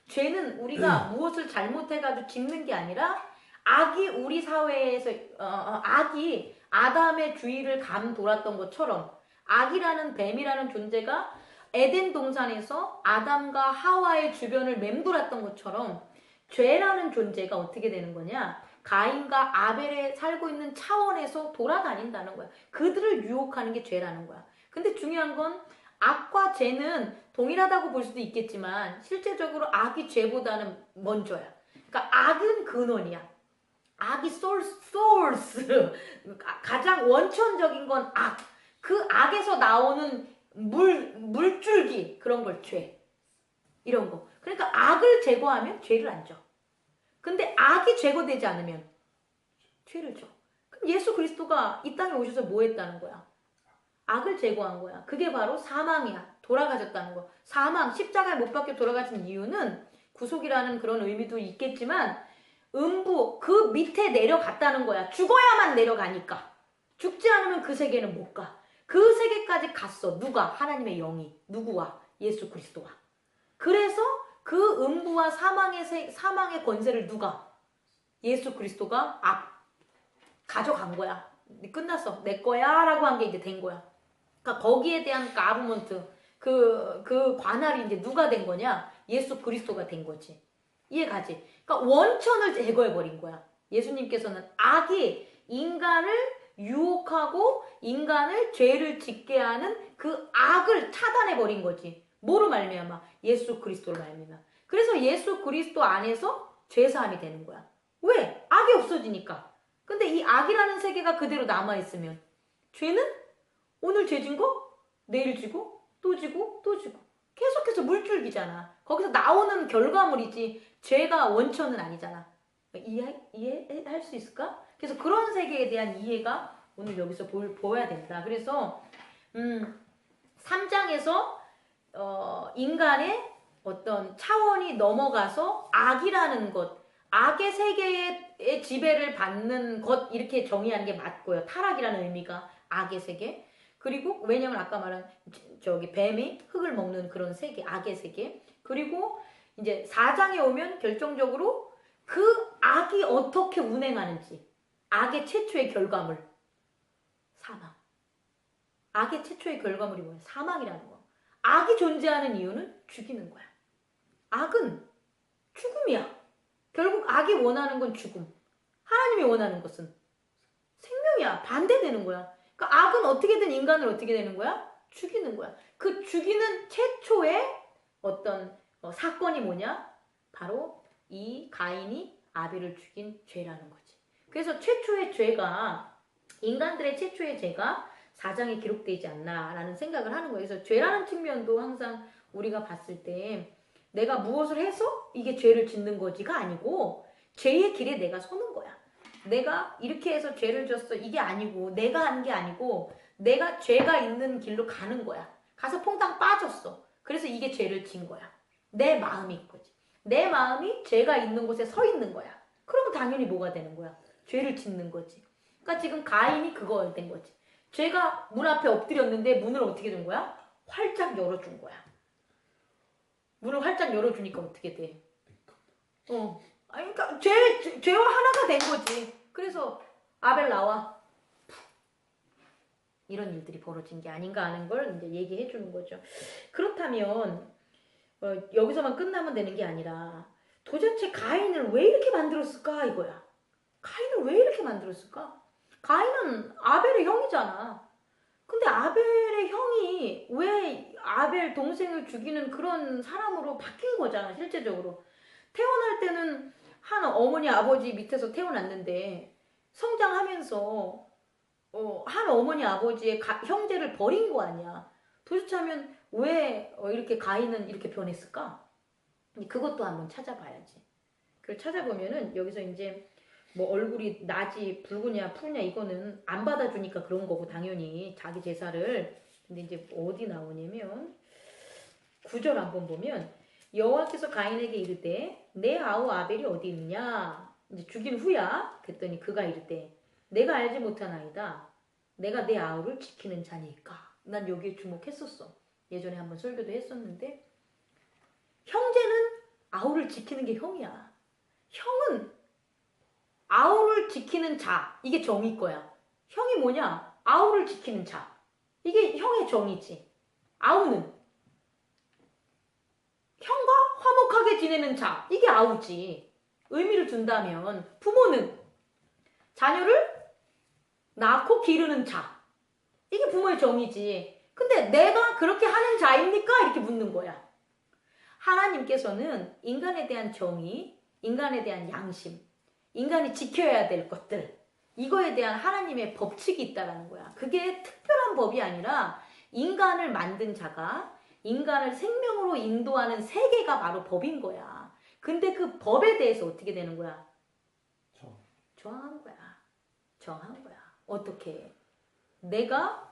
죄는 우리가 무엇을 잘못해가지고 짓는 게 아니라, 악이 우리 사회에서 악이 아담의 주위를 감돌았던 것처럼, 악이라는 뱀이라는 존재가 에덴 동산에서 아담과 하와의 주변을 맴돌았던 것처럼, 죄라는 존재가 어떻게 되는 거냐? 가인과 아벨에 살고 있는 차원에서 돌아다닌다는 거야. 그들을 유혹하는 게 죄라는 거야. 근데 중요한 건, 악과 죄는 동일하다고 볼 수도 있겠지만 실제적으로 악이 죄보다는 먼저야. 그러니까 악은 근원이야. 악이 source. 가장 원천적인 건 악. 그 악에서 나오는 물줄기, 그런 걸 죄. 이런 거. 그러니까 악을 제거하면 죄를 안 줘. 근데 악이 제거되지 않으면 죄를 줘. 그럼 예수 그리스도가 이 땅에 오셔서 뭐 했다는 거야? 악을 제거한 거야. 그게 바로 사망이야. 돌아가셨다는 거. 사망, 십자가에 못 박혀 돌아가신 이유는 구속이라는 그런 의미도 있겠지만, 음부, 그 밑에 내려갔다는 거야. 죽어야만 내려가니까. 죽지 않으면 그 세계는 못 가. 그 세계까지 갔어. 누가? 하나님의 영이. 누구와? 예수 그리스도와. 그래서 그 음부와 사망의 권세를 누가? 예수 그리스도가 가져간 거야. 끝났어. 내 거야 라고 한 게 이제 된 거야. 그러니까 거기에 대한 가브먼트, 그 관할이 이제 누가 된 거냐? 예수 그리스도가 된 거지. 이해가지? 그러니까 원천을 제거해버린 거야. 예수님께서는 악이 인간을 유혹하고 인간을 죄를 짓게 하는 그 악을 차단해버린 거지. 뭐로 말미암아? 예수 그리스도로 말미암아. 그래서 예수 그리스도 안에서 죄사함이 되는 거야. 왜? 악이 없어지니까. 근데 이 악이라는 세계가 그대로 남아있으면 죄는 오늘 죄진 거 내일 지고 또 지고 또 지고 계속해서 물줄기잖아. 거기서 나오는 결과물이지 죄가 원천은 아니잖아. 이해할 수 있을까? 그래서 그런 세계에 대한 이해가 오늘 여기서 보여야 된다. 그래서 3장에서 인간의 어떤 차원이 넘어가서 악이라는 것, 악의 세계의 지배를 받는 것, 이렇게 정의하는 게 맞고요. 타락이라는 의미가 악의 세계. 그리고 왜냐면 아까 말한 뱀이 흙을 먹는 그런 세계, 악의 세계. 그리고 이제 4장에 오면 결정적으로 그 악이 어떻게 운행하는지, 악의 최초의 결과물, 사망. 악의 최초의 결과물이 뭐야? 사망이라는 거. 악이 존재하는 이유는 죽이는 거야. 악은 죽음이야. 결국 악이 원하는 건 죽음. 하나님이 원하는 것은 생명이야. 반대되는 거야. 그러니까 악은 어떻게든 인간을 어떻게 되는 거야? 죽이는 거야. 그 죽이는 최초의 어떤 사건이 뭐냐? 바로 이 가인이 아벨을 죽인 죄라는 거지. 그래서 최초의 죄가, 인간들의 최초의 죄가 4장에 기록되지 않나라는 생각을 하는 거예요. 그래서 죄라는 측면도 항상 우리가 봤을 때 내가 무엇을 해서 이게 죄를 짓는 거지가 아니고, 죄의 길에 내가 서는 거야. 내가 이렇게 해서 죄를 졌어, 이게 아니고, 내가 한 게 아니고 내가 죄가 있는 길로 가는 거야. 가서 퐁당 빠졌어. 그래서 이게 죄를 진 거야. 내 마음이 거지. 내 마음이 죄가 있는 곳에 서 있는 거야. 그러면 당연히 뭐가 되는 거야? 죄를 짓는 거지. 그러니까 지금 가인이 그거 된 거지. 죄가 문 앞에 엎드렸는데 문을 어떻게 준 거야? 활짝 열어준 거야. 문을 활짝 열어주니까 어떻게 돼? 아니, 그러니까 죄와 하나가 된 거지. 그래서 아벨 나와. 이런 일들이 벌어진 게 아닌가 하는 걸 이제 얘기해 주는 거죠. 그렇다면 여기서만 끝나면 되는 게 아니라 도대체 가인을 왜 이렇게 만들었을까 이거야. 가인을 왜 이렇게 만들었을까? 가인은 아벨의 형이잖아. 근데 아벨의 형이 왜 아벨 동생을 죽이는 그런 사람으로 바뀐 거잖아, 실제적으로. 태어날 때는 한 어머니 아버지 밑에서 태어났는데 성장하면서 한 어머니 아버지의 형제를 버린 거 아니야. 도대체 하면 왜 이렇게 가인은 이렇게 변했을까? 그것도 한번 찾아봐야지. 그걸 찾아보면은 여기서 이제 뭐 얼굴이 나지 붉으냐 푸르냐 이거는 안 받아주니까 그런 거고 당연히 자기 제사를. 근데 이제 어디 나오냐면 9절 한번 보면 여호와께서 가인에게 이르되 내 아우 아벨이 어디 있느냐 이제 죽인 후야. 그랬더니 그가 이르되 내가 알지 못하나이다. 내가 내 아우를 지키는 자니까. 난 여기에 주목했었어. 예전에 한번 설교도 했었는데 형제는 아우를 지키는 게 형이야. 형은 아우를 지키는 자. 이게 정의 거야. 형이 뭐냐? 아우를 지키는 자. 이게 형의 정의지. 아우는 형과 화목하게 지내는 자. 이게 아우지. 의미를 둔다면 부모는 자녀를 낳고 기르는 자. 이게 부모의 정의지. 근데 내가 그렇게 하는 자입니까? 이렇게 묻는 거야. 하나님께서는 인간에 대한 정의, 인간에 대한 양심, 인간이 지켜야 될 것들, 이거에 대한 하나님의 법칙이 있다라는 거야. 그게 특별한 법이 아니라 인간을 만든 자가 인간을 생명으로 인도하는 세계가 바로 법인 거야. 근데 그 법에 대해서 어떻게 되는 거야? 저항한 거야. 정한 거야. 어떻게? 내가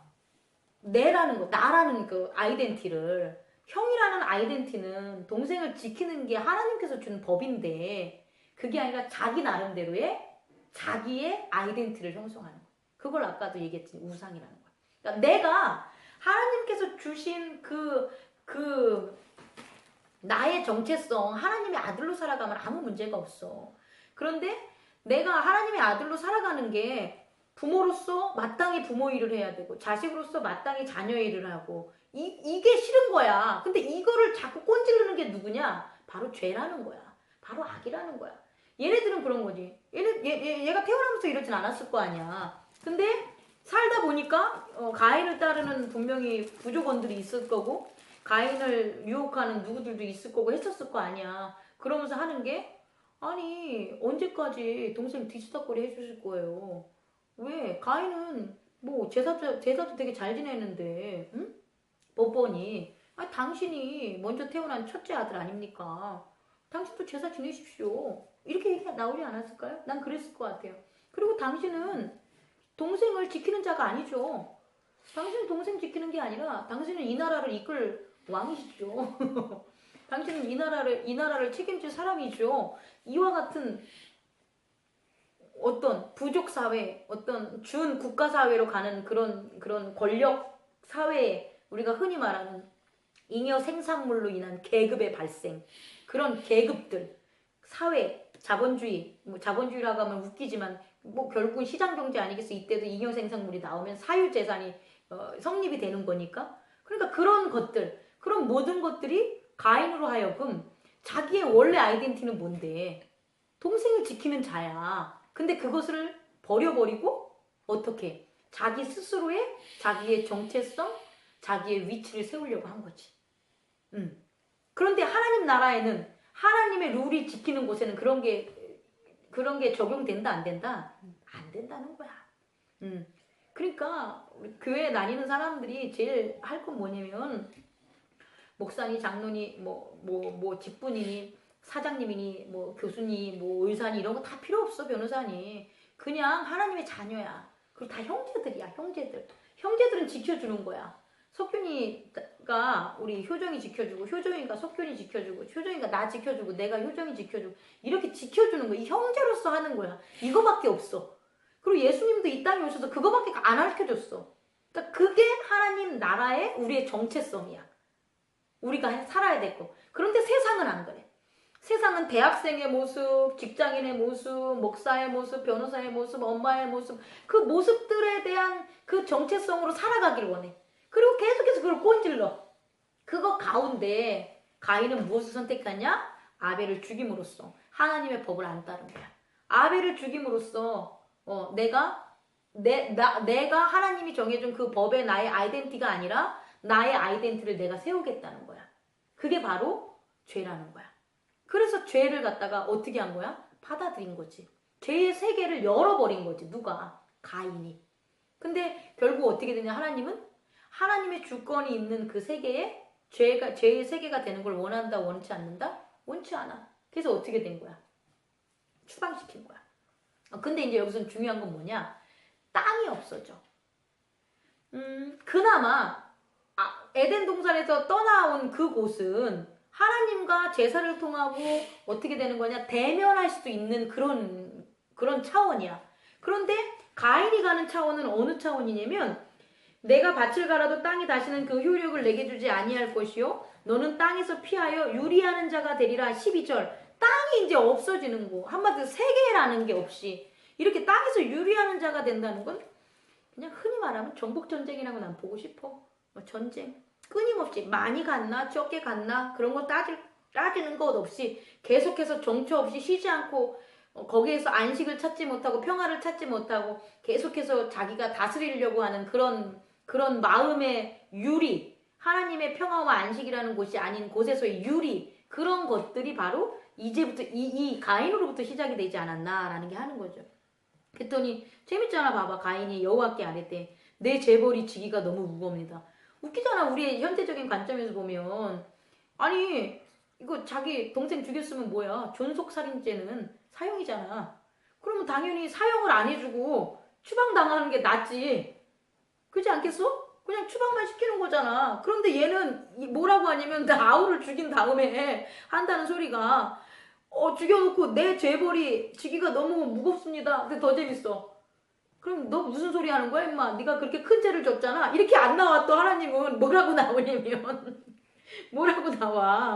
내라는 거, 나라는 그 아이덴티를, 형이라는 아이덴티는 동생을 지키는 게 하나님께서 준 법인데 그게 아니라 자기 나름대로의 자기의 아이덴티를 형성하는 거야. 그걸 아까도 얘기했지, 우상이라는 거야. 그러니까 내가 하나님께서 주신 그 나의 정체성, 하나님의 아들로 살아가면 아무 문제가 없어. 그런데 내가 하나님의 아들로 살아가는 게 부모로서 마땅히 부모 일을 해야 되고 자식으로서 마땅히 자녀 일을 하고 이게 싫은 거야. 근데 이거를 자꾸 꼰지르는 게 누구냐? 바로 죄라는 거야. 바로 악이라는 거야. 얘네들은 그런 거지. 얘가 태어나면서 이러진 않았을 거 아니야. 근데 살다 보니까 가인을 따르는 분명히 부족원들이 있을 거고 가인을 유혹하는 누구들도 있을 거고 했었을 거 아니야. 그러면서 하는 게 아니 언제까지 동생 뒤치다거리 해주실 거예요. 왜? 가인은 뭐 제사도 되게 잘 지내는데 응? 법원이 아니 당신이 먼저 태어난 첫째 아들 아닙니까? 당신도 제사 지내십시오. 이렇게 얘기가 나오지 않았을까요? 난 그랬을 것 같아요. 그리고 당신은 동생을 지키는 자가 아니죠. 당신은 동생 지키는 게 아니라 당신은 이 나라를 이끌 왕이시죠. 당신은 이 나라를 책임질 사람이죠. 이와 같은 어떤 부족 사회, 어떤 준 국가 사회로 가는 그런 권력 사회에 우리가 흔히 말하는 잉여 생산물로 인한 계급의 발생, 그런 계급들, 사회, 자본주의, 뭐 자본주의라고 하면 웃기지만 뭐 결국은 시장 경제 아니겠어? 이때도 잉여 생산물이 나오면 사유 재산이 성립이 되는 거니까. 그러니까 그런 것들, 그런 모든 것들이 가인으로 하여금 자기의 원래 아이덴티티는 뭔데? 동생을 지키는 자야. 근데 그것을 버려버리고 어떻게? 자기 스스로의 자기의 정체성, 자기의 위치를 세우려고 한 거지. 그런데 하나님 나라에는 하나님의 룰이 지키는 곳에는 그런 게 적용된다 안 된다? 안 된다는 거야. 그러니까 우리 교회에 다니는 사람들이 제일 할 건 뭐냐면 목사니, 장로니, 뭐 직분이니, 사장님이니, 뭐 교수니, 뭐 의사니 이런 거 다 필요 없어. 변호사니. 그냥 하나님의 자녀야. 그리고 다 형제들이야. 형제들. 형제들은 지켜주는 거야. 석균이가 우리 효정이 지켜주고, 효정이가 석균이 지켜주고, 효정이가 나 지켜주고, 내가 효정이 지켜주고, 이렇게 지켜주는 거야. 이 형제로서 하는 거야. 이거밖에 없어. 그리고 예수님도 이 땅에 오셔서 그거밖에 안 가르쳐줬어. 그러니까 그게 하나님 나라의 우리의 정체성이야. 우리가 살아야 될 거. 그런데 세상은 안 그래. 세상은 대학생의 모습, 직장인의 모습, 목사의 모습, 변호사의 모습, 엄마의 모습, 그 모습들에 대한 그 정체성으로 살아가길 원해. 그리고 계속해서 그걸 꼰질러. 그거 가운데 가인은 무엇을 선택하냐? 아벨을 죽임으로써 하나님의 법을 안 따른 거야. 아벨을 죽임으로써 내가 하나님이 정해준 그 법에 나의 아이덴티티가 아니라 나의 아이덴티티를 내가 세우겠다는 거야. 그게 바로 죄라는 거야. 그래서 죄를 갖다가 어떻게 한 거야? 받아들인 거지. 죄의 세계를 열어버린 거지. 누가? 가인이. 근데 결국 어떻게 되냐? 하나님은 하나님의 주권이 있는 그 세계에 죄의 세계가 되는 걸 원한다, 원치 않는다? 원치 않아. 그래서 어떻게 된 거야? 추방시킨 거야. 근데 이제 여기서 중요한 건 뭐냐? 땅이 없어져. 그나마 에덴 동산에서 떠나온 그곳은 하나님과 제사를 통하고 어떻게 되는 거냐? 대면할 수도 있는 그런 차원이야. 그런데 가인이 가는 차원은 어느 차원이냐면 내가 밭을 갈아도 땅이 다시는 그 효력을 내게 주지 아니할 것이요 너는 땅에서 피하여 유리하는 자가 되리라. 12절. 땅이 이제 없어지는 거. 한마디로 세계라는 게 없이 이렇게 땅에서 유리하는 자가 된다는 건 그냥 흔히 말하면 정복전쟁이라고 난 보고 싶어. 전쟁. 끊임없이 많이 갔나 적게 갔나 그런 거 따지는 것 없이 계속해서 정처 없이 쉬지 않고 거기에서 안식을 찾지 못하고 평화를 찾지 못하고 계속해서 자기가 다스리려고 하는 그런 마음의 유리, 하나님의 평화와 안식이라는 곳이 아닌 곳에서의 유리, 그런 것들이 바로 이제부터 이 가인으로부터 시작이 되지 않았나라는 게 하는 거죠. 그랬더니 재밌잖아. 봐봐. 가인이 여호와께 아뢰되 내 재벌이 지기가 너무 무겁니다. 웃기잖아. 우리의 현대적인 관점에서 보면 아니 이거 자기 동생 죽였으면 뭐야. 존속살인죄는 사형이잖아. 그러면 당연히 사형을 안 해주고 추방당하는 게 낫지. 그렇지 않겠어? 그냥 추방만 시키는 거잖아. 그런데 얘는 뭐라고 하냐면 아우를 죽인 다음에 한다는 소리가 죽여놓고 내 죄벌이 지기가 너무 무겁습니다. 근데 더 재밌어. 그럼 너 무슨 소리 하는 거야 임마. 네가 그렇게 큰 죄를 졌잖아. 이렇게 안 나와. 또 하나님은 뭐라고 나오냐면 뭐라고 나와.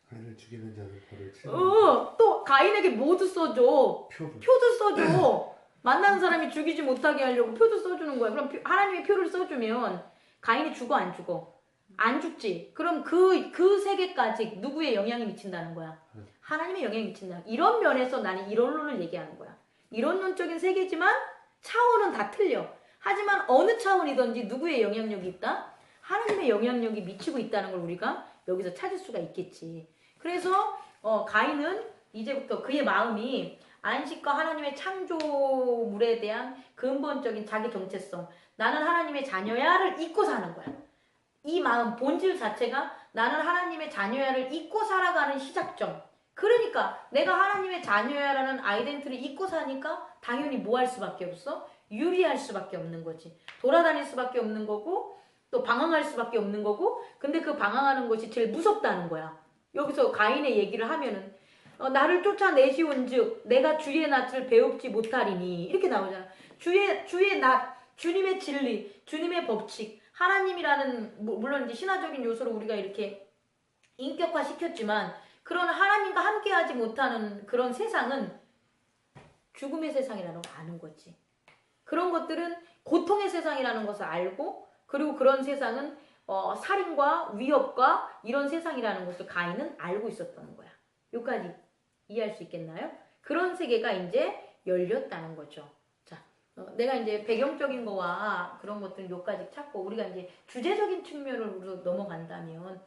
가인을 죽이는 자는 벌을 치는 또 가인에게 뭐도 써줘. 표도 써줘. 만나는 사람이 죽이지 못하게 하려고 표도 써주는 거야. 그럼 하나님이 표를 써주면 가인이 죽어 안 죽어? 안 죽지. 그럼 그 세계까지 누구의 영향이 미친다는 거야? 하나님의 영향이 미친다. 이런 면에서 나는 이론론을 얘기하는 거야. 이론론적인 세계지만 차원은 다 틀려. 하지만 어느 차원이든지 누구의 영향력이 있다? 하나님의 영향력이 미치고 있다는 걸 우리가 여기서 찾을 수가 있겠지. 그래서 가인은 이제부터 그의 마음이 안식과 하나님의 창조물에 대한 근본적인 자기 정체성, 나는 하나님의 자녀야를 잊고 사는 거야. 이 마음 본질 자체가 나는 하나님의 자녀야를 잊고 살아가는 시작점. 그러니까 내가 하나님의 자녀야라는 아이덴티티를 잊고 사니까 당연히 뭐 할 수밖에 없어? 유리할 수밖에 없는 거지. 돌아다닐 수밖에 없는 거고 또 방황할 수밖에 없는 거고, 근데 그 방황하는 것이 제일 무섭다는 거야. 여기서 가인의 얘기를 하면은 나를 쫓아내시온즉 내가 주의 낯을 배웁지 못하리니 이렇게 나오잖아. 주의 낯, 주님의 진리, 주님의 법칙, 하나님이라는 물론 이제 신화적인 요소로 우리가 이렇게 인격화 시켰지만 그런 하나님과 함께하지 못하는 그런 세상은 죽음의 세상이라는 걸 아는 거지. 그런 것들은 고통의 세상이라는 것을 알고, 그리고 그런 세상은 살인과 위협과 이런 세상이라는 것을 가인은 알고 있었던 거야. 여기까지 이해할 수 있겠나요? 그런 세계가 이제 열렸다는 거죠. 자, 내가 이제 배경적인 거와 그런 것들은 여기까지 찾고 우리가 이제 주제적인 측면으로 넘어간다면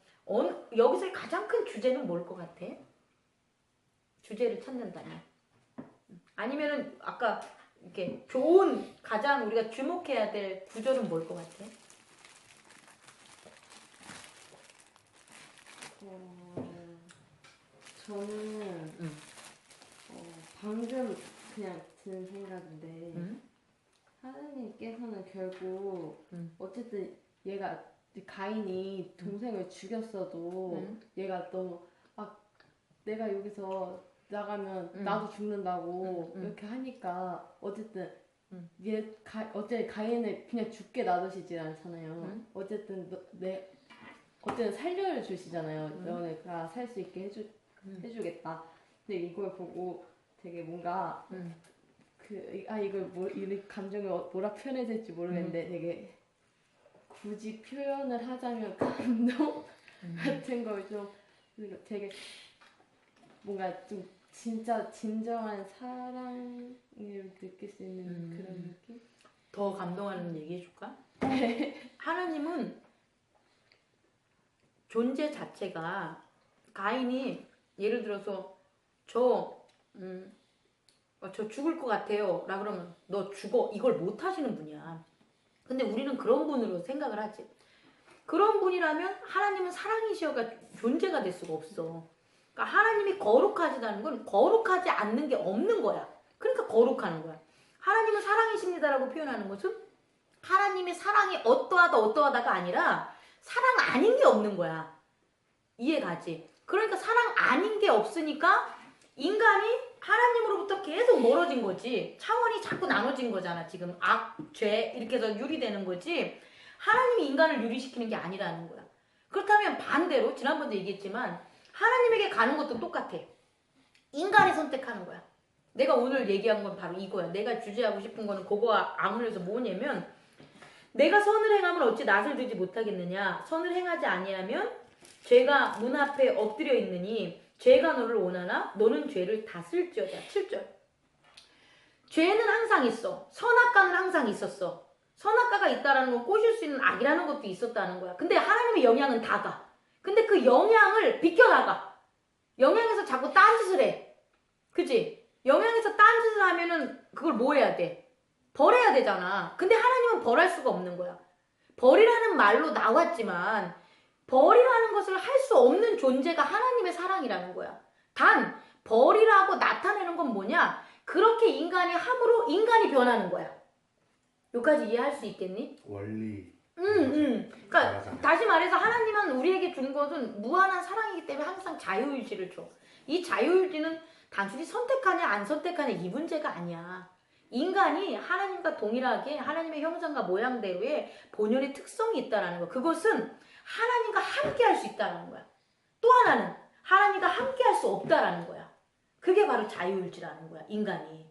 여기서 가장 큰 주제는 뭘 것 같아? 주제를 찾는다면. 아니면은 아까 이렇게 좋은 가장 우리가 주목해야 될 구절은 뭘 것 같아? 저는 방금 그냥 든 생각인데 하나님께서는 결국 어쨌든 얘가 가인이 동생을 죽였어도 얘가 너무 내가 여기서 나가면 나도 죽는다고 이렇게 하니까 어쨌든 어쨌든 가인을 그냥 죽게 놔두시지 않잖아요. 어쨌든 어쨌든 살려주시잖아요. 너네가 살 수 있게 해주겠다. 근데 이걸 보고 되게 뭔가 이걸 이 감정을 뭐라 표현해야 될지 모르겠는데 되게 굳이 표현을 하자면 감동 같은 걸 좀 되게 뭔가 좀 진짜 진정한 사랑을 느낄 수 있는 그런 느낌? 더 감동하는 얘기 해줄까? 하나님은 존재 자체가 가인이 예를 들어서 저 죽을 것 같아요 라 그러면 너 죽어 이걸 못 하시는 분이야. 근데 우리는 그런 분으로 생각을 하지. 그런 분이라면 하나님은 사랑이셔가 존재가 될 수가 없어. 그러니까 하나님이 거룩하지다는 건 거룩하지 않는 게 없는 거야. 그러니까 거룩하는 거야. 하나님은 사랑이십니다라고 표현하는 것은 하나님의 사랑이 어떠하다가 아니라 사랑 아닌 게 없는 거야. 이해가지? 그러니까 사랑 아닌 게 없으니까 인간이 하나님으로부터 계속 멀어진 거지. 차원이 자꾸 나눠진 거잖아. 지금 악, 죄 이렇게 해서 유리되는 거지. 하나님이 인간을 유리시키는 게 아니라는 거야. 그렇다면 반대로 지난번도 얘기했지만 하나님에게 가는 것도 똑같아. 인간이 선택하는 거야. 내가 오늘 얘기한 건 바로 이거야. 내가 주제하고 싶은 거는 그거와 아무래도 뭐냐면 내가 선을 행하면 어찌 낯을 들지 못하겠느냐. 선을 행하지 아니하면 죄가 문 앞에 엎드려 있느니 죄가 너를 원하나 너는 죄를 다스릴지어다. 7절. 죄는 항상 있어. 선악과는 항상 있었어. 선악과가 있다라는 건 꼬실 수 있는 악이라는 것도 있었다는 거야. 근데 하나님의 영향은 다가. 근데 그 영향을 비껴나가. 영향에서 자꾸 딴짓을 해. 그치? 영향에서 딴짓을 하면은 그걸 뭐 해야 돼? 벌해야 되잖아. 근데 하나님은 벌할 수가 없는 거야. 벌이라는 말로 나왔지만 벌이라는 것을 할 수 없는 존재가 하나님의 사랑이라는 거야. 단 벌이라고 나타내는 건 뭐냐? 그렇게 인간이 함으로 인간이 변하는 거야. 여기까지 이해할 수 있겠니? 원리. 그러니까 다시 말해서 하나님은 우리에게 준 것은 무한한 사랑이기 때문에 항상 자유의지를 줘. 이 자유의지는 단순히 선택하냐 안 선택하냐 이 문제가 아니야. 인간이 하나님과 동일하게 하나님의 형상과 모양대로의 본연의 특성이 있다는 거. 그것은 하나님과 함께 할 수 있다는 거야. 또 하나는 하나님과 함께 할 수 없다라는 거야. 그게 바로 자유의지라는 거야. 인간이.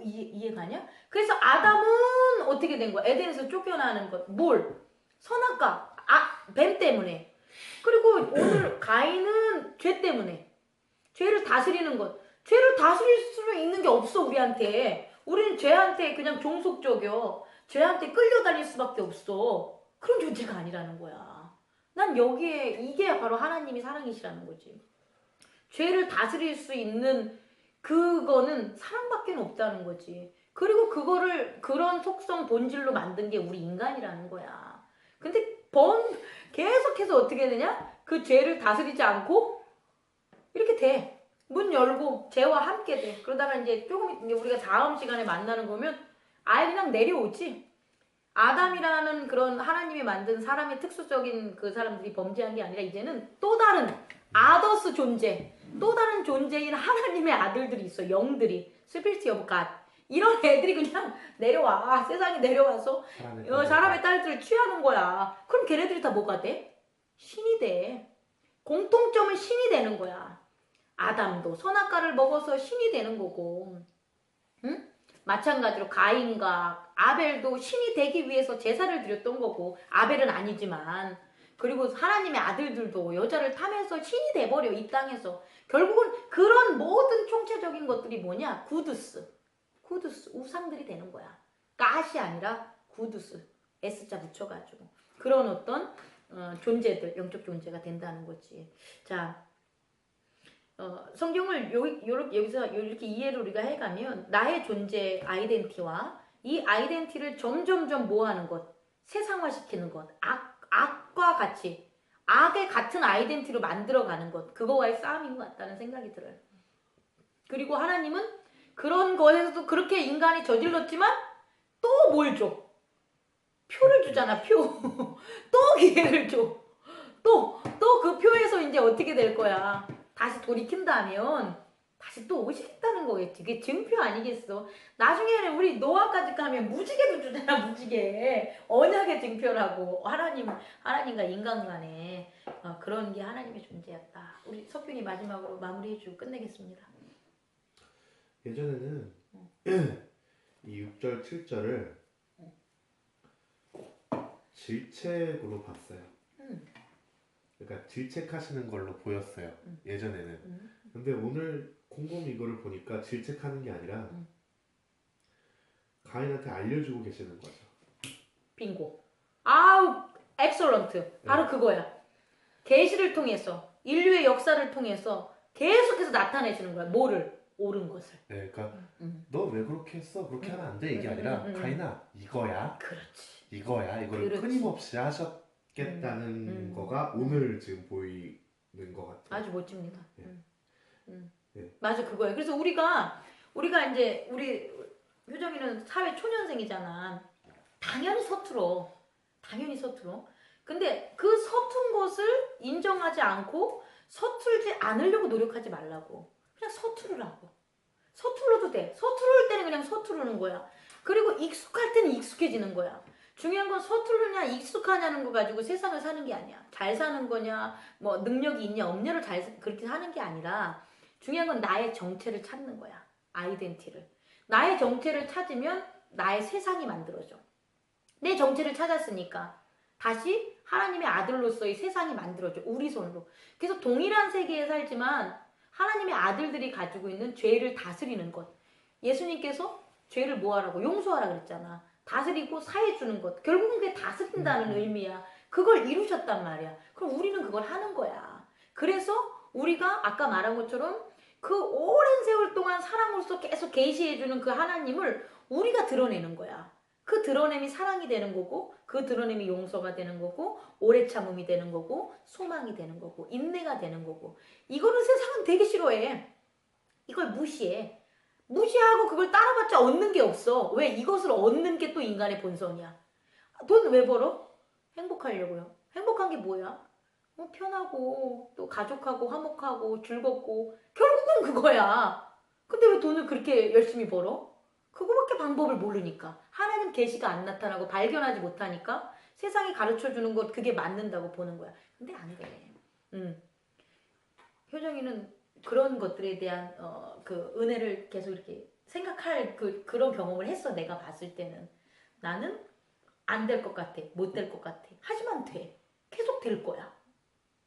이해가냐? 그래서 아담은 어떻게 된 거야? 에덴에서 쫓겨나는 것. 뭘? 선악과. 뱀 때문에. 그리고 오늘 가인은 죄 때문에. 죄를 다스리는 것. 죄를 다스릴 수 있는 게 없어 우리한테. 우리는 죄한테 그냥 종속적이요. 죄한테 끌려다닐 수밖에 없어. 그런 존재가 아니라는 거야. 난 여기에 이게 바로 하나님이 사랑이시라는 거지. 죄를 다스릴 수 있는 그거는 사랑밖에 없다는 거지. 그리고 그거를 그런 속성 본질로 만든 게 우리 인간이라는 거야. 근데 계속해서 어떻게 되냐? 그 죄를 다스리지 않고 이렇게 돼. 문 열고 죄와 함께 돼. 그러다가 이제 조금 이제 우리가 다음 시간에 만나는 거면 아예 그냥 내려오지. 아담이라는 그런 하나님이 만든 사람의 특수적인 그 사람들이 범죄한 게 아니라 이제는 또 다른 아더스 존재, 또 다른 존재인 하나님의 아들들이 있어. 영들이. 스피리트 오브 갓. 이런 애들이 그냥 내려와. 세상에 내려와서 사람의 딸들을 취하는 거야. 그럼 걔네들이 다 뭐가 돼? 신이 돼. 공통점은 신이 되는 거야. 아담도 선악과를 먹어서 신이 되는 거고. 응? 마찬가지로 가인과 아벨도 신이 되기 위해서 제사를 드렸던 거고. 아벨은 아니지만. 그리고 하나님의 아들들도 여자를 타면서 신이 돼버려. 이 땅에서. 결국은 그런 모든 총체적인 것들이 뭐냐? 구두스, 우상들이 되는 거야. 까시 아니라 구두스, S자 붙여가지고. 그런 어떤 존재들, 영적 존재가 된다는 거지. 자, 성경을 여기서 이렇게 이해를 우리가 해가면 나의 존재 아이덴티와 이 아이덴티를 점점점 뭐하는 것? 세상화시키는 것. 악과 같이 악의 같은 아이덴티로 만들어가는 것. 그거와의 싸움인 것 같다는 생각이 들어요. 그리고 하나님은 그런 거에서도 그렇게 인간이 저질렀지만 또 뭘 줘? 표를 주잖아. 표. 또 기회를 줘. 또 그 표에서 이제 어떻게 될 거야? 다시 돌이킨다면 다시 또 오시겠다는 거겠지. 그게 증표 아니겠어. 나중에는 우리 노아까지 가면 무지개도 주잖아. 무지개. 언약의 증표라고. 하나님과 인간 간에 그런 게 하나님의 존재였다. 우리 석균이 마지막으로 마무리해주고 끝내겠습니다. 예전에는 이 6절, 7절을 질책으로 봤어요. 그러니까 질책하시는 걸로 보였어요. 예전에는. 근데 오늘 곰곰이 이거를 보니까 질책하는 게 아니라 가인한테 알려주고 계시는 거죠. 빙고. 아우, 엑설런트. 바로 그거야. 계시를 통해서, 인류의 역사를 통해서 계속해서 나타내시는 거야. 뭐를? 옳은 것을. 네, 그러니까 너 왜 그렇게 했어? 그렇게 하면 안 돼. 이게 아니라 가인아, 이거야. 그렇지. 이거야. 이거를 그렇지. 끊임없이 하셨겠다는 거가 오늘 지금 보이는 것 같아요. 아주 멋집니다. 네. 맞아, 그거예요. 그래서 우리가 이제 우리 효정이는 사회 초년생이잖아. 당연히 서툴어. 근데 그 서툰 것을 인정하지 않고 서툴지 않으려고 노력하지 말라고. 그냥 서투르라고. 서툴러도 돼. 서투를 때는 그냥 서투르는 거야. 그리고 익숙할 때는 익숙해지는 거야. 중요한 건 서투르냐 익숙하냐는 거 가지고 세상을 사는 게 아니야. 잘 사는 거냐, 뭐 능력이 있냐 없냐를 그렇게 하는 게 아니라 중요한 건 나의 정체를 찾는 거야. 아이덴티를. 나의 정체를 찾으면 나의 세상이 만들어져. 내 정체를 찾았으니까 다시 하나님의 아들로서의 세상이 만들어져. 우리 손으로. 그래서 동일한 세계에 살지만 하나님의 아들들이 가지고 있는 죄를 다스리는 것. 예수님께서 죄를 뭐하라고? 용서하라 그랬잖아. 다스리고 사해주는 것. 결국은 그게 다스린다는 의미야. 그걸 이루셨단 말이야. 그럼 우리는 그걸 하는 거야. 그래서 우리가 아까 말한 것처럼 그 오랜 세월 동안 사랑으로서 계속 계시해주는 그 하나님을 우리가 드러내는 거야. 그 드러냄이 사랑이 되는 거고, 그 드러냄이 용서가 되는 거고, 오래 참음이 되는 거고, 소망이 되는 거고, 인내가 되는 거고. 이거는 세상은 되게 싫어해. 이걸 무시해. 무시하고 그걸 따라봤자 얻는 게 없어. 왜? 이것을 얻는 게 또 인간의 본성이야. 돈 왜 벌어? 행복하려고요. 행복한 게 뭐야? 편하고 또 가족하고 화목하고 즐겁고 결국은 그거야. 근데 왜 돈을 그렇게 열심히 벌어? 그거밖에 방법을 모르니까. 하나님 계시가 안 나타나고 발견하지 못하니까 세상이 가르쳐주는 것 그게 맞는다고 보는 거야. 근데 안 돼. 효정이는 그런 것들에 대한 그 은혜를 계속 이렇게 생각할 그런 경험을 했어. 내가 봤을 때는. 나는 안 될 것 같아. 못 될 것 같아. 하지만 돼. 계속 될 거야.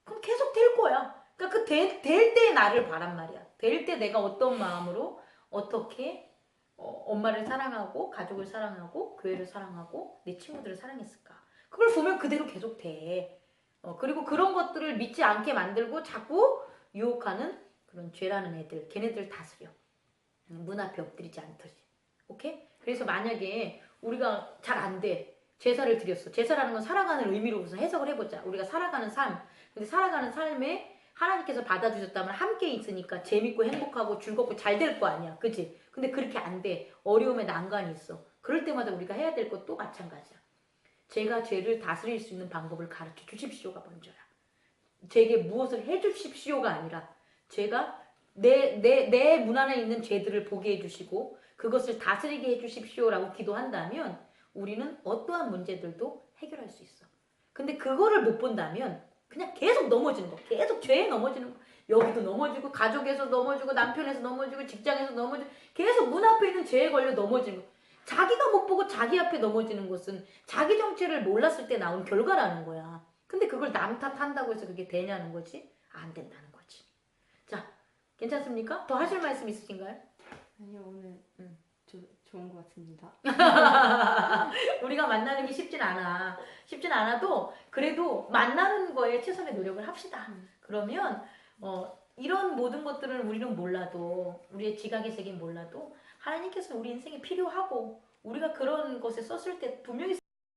그럼 계속 될 거야. 그러니까 그 될 때의 나를 바란 말이야. 될 때 내가 어떤 마음으로 어떻게 엄마를 사랑하고 가족을 사랑하고 교회를 사랑하고 내 친구들을 사랑했을까. 그걸 보면 그대로 계속 돼. 그리고 그런 것들을 믿지 않게 만들고 자꾸 유혹하는 그런 죄라는 애들. 걔네들 다스려. 문 앞에 엎드리지 않듯이. 오케이? 그래서 만약에 우리가 잘 안 돼. 제사를 드렸어. 제사라는 건 살아가는 의미로서 해석을 해보자. 우리가 살아가는 삶. 근데 살아가는 삶에 하나님께서 받아주셨다면 함께 있으니까 재밌고 행복하고 즐겁고 잘 될 거 아니야. 그치? 근데 그렇게 안 돼. 어려움에 난관이 있어. 그럴 때마다 우리가 해야 될 것도 마찬가지야. 제가 죄를 다스릴 수 있는 방법을 가르쳐 주십시오가 먼저야. 제게 무엇을 해 주십시오가 아니라 제가 내 문 안에 있는 죄들을 보게 해주시고 그것을 다스리게 해주십시오라고 기도한다면 우리는 어떠한 문제들도 해결할 수 있어. 근데 그거를 못 본다면 그냥 계속 넘어지는 거. 계속 죄에 넘어지는 거. 여기도 넘어지고 가족에서 넘어지고 남편에서 넘어지고 직장에서 넘어지고 계속 문 앞에 있는 죄에 걸려 넘어지는 거. 자기가 못 보고 자기 앞에 넘어지는 것은 자기 정체를 몰랐을 때 나온 결과라는 거야. 근데 그걸 남 탓한다고 해서 그게 되냐는 거지? 안 된다는 거지. 자, 괜찮습니까? 더 하실 말씀 있으신가요? 아니요, 오늘 좋은 것 같습니다. 우리가 만나는 게 쉽진 않아. 쉽진 않아도 그래도 만나는 거에 최선의 노력을 합시다. 그러면 이런 모든 것들을 우리는 몰라도 우리의 지각의 세계는 몰라도 하나님께서 우리 인생에 필요하고 우리가 그런 것에 썼을 때 분명히